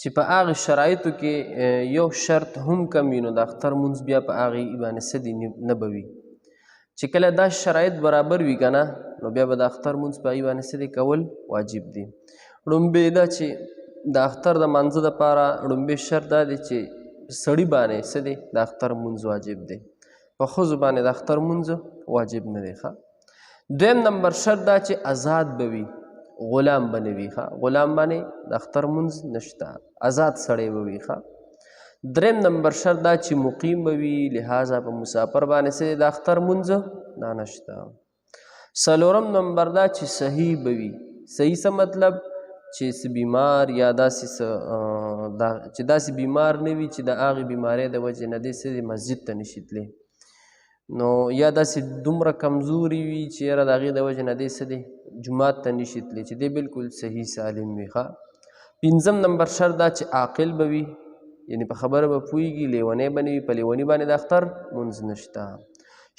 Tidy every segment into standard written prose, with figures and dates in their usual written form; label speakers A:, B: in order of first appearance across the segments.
A: چې په هغې شرایطو کې یو شرط هم کم وي نو د اختر مونځ بیا په هغې باندې څه دي نه به وي. چې کله دا شرایط برابر وي که نه نو بیا به د اختر مونځ په هغې باندې څه دی کول واجب دي. لومبې دا چې د اختر د مانځه دپاره لومبې شرط دا دی چې سړي باندې څه دی د اختر مونځ واجب دی، په ښځو باندې د اختر مونځ واجب نه دی. دویم نمبر شرط دا چې آزاد به وي، غلام به نه وي. غلام باندې د اختر مونځ نشته، آزاد سړی به وي. دریم نمبر شرط دا چې مقیم به وي، لہذا په مسافر باندې څه د اختر مونځ دا نشته. څلورم نمبر دا چې صحیح به وي. صحیح څه مطلب چې بیمار یا داسې داسې بیمار نه وي چې د هغې بیمارۍ د وجې نه دی څه دی مسجد ته نشي تللی، نو یا داسې دومره کمزوري وي چې یاره د هغې د وجې نه دی څه دی جومات ته نشي تللی، چې دی بلکل صحیح سالم وي. پنځم نمبر شرط دا چې عاقل به وي، یعنی په خبره به پوهېږي، لیونی به نه وي، په لیوني باندې د اختر مونځ نشته.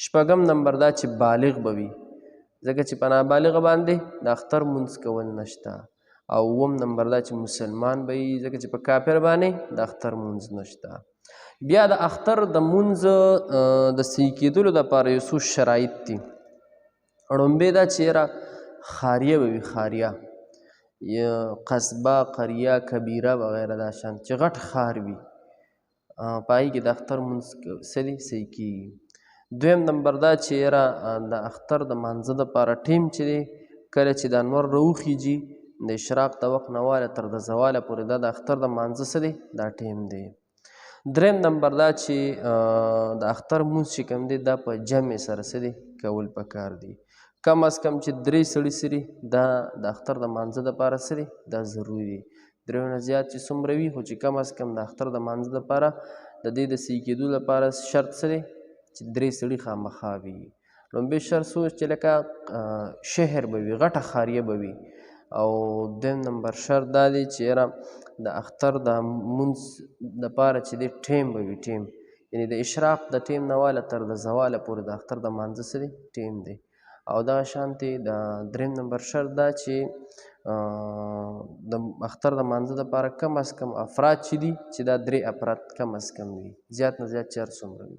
A: شپږم نمبر دا چې بالغ به وي، ځکه چې په نابالغه باندې د اختر مونځ کول نشته. او اووم نمبر دا چې مسلمان به وي، ځکه چې په کافر باندې د اختر مونځ نشته. بیا د اختر د مونځ د صحیح کېدلو دپاره یو څو شرایط دي. لومبې دا چې یاره خاریه به وي، خاریه یا قصبه، قریه، کبیره وغیره دا شان چې غټ ښار وي، په هغې کې د اختر مونځ څه دی صحیح کېږي. دویم نمبر دا چې یاره د اختر د مانځه دپاره ټیم چې دی کله چې د انور راوخیږي د اشراق د وخت نه واله تر د زواله پورې دا د اختر د مانځه څه دی دا ټیم دی. دریم نمبر دا چې د اختر مونځ چې کوم دی دا په جمع سره څه دی کول پکار دی. کم از کم چې 3 سړي سري دا د اختر د مانځه دپاره څه دی دا ضروري دی. 3 نه زیات چې څومره وي خو چې کم از کم د اختر د مانځه دپاره د دې د صحیح کېدو لپاره شرط څه دی چې 3 سړي خامخا وي. لومبې شرط څه چې لکه شهر به وي، غټه خاریه به وي. او دویم نمبر شرط دا دی چې یاره د اختر د مونځ دپاره چې دی ټیم به وي، ټیم یعنې د اشراق د ټیم نه واله تر د زواله پورې د اختر د مانځه څه دی ټیم دی. او دغه شانتې د دریم نمبر شرط دا چې د اختر د مانځه دپاره کم از کم افراد چې دي چې دا 3 افراد کم از کم وي، زیات نه زیات 4 څومره وي.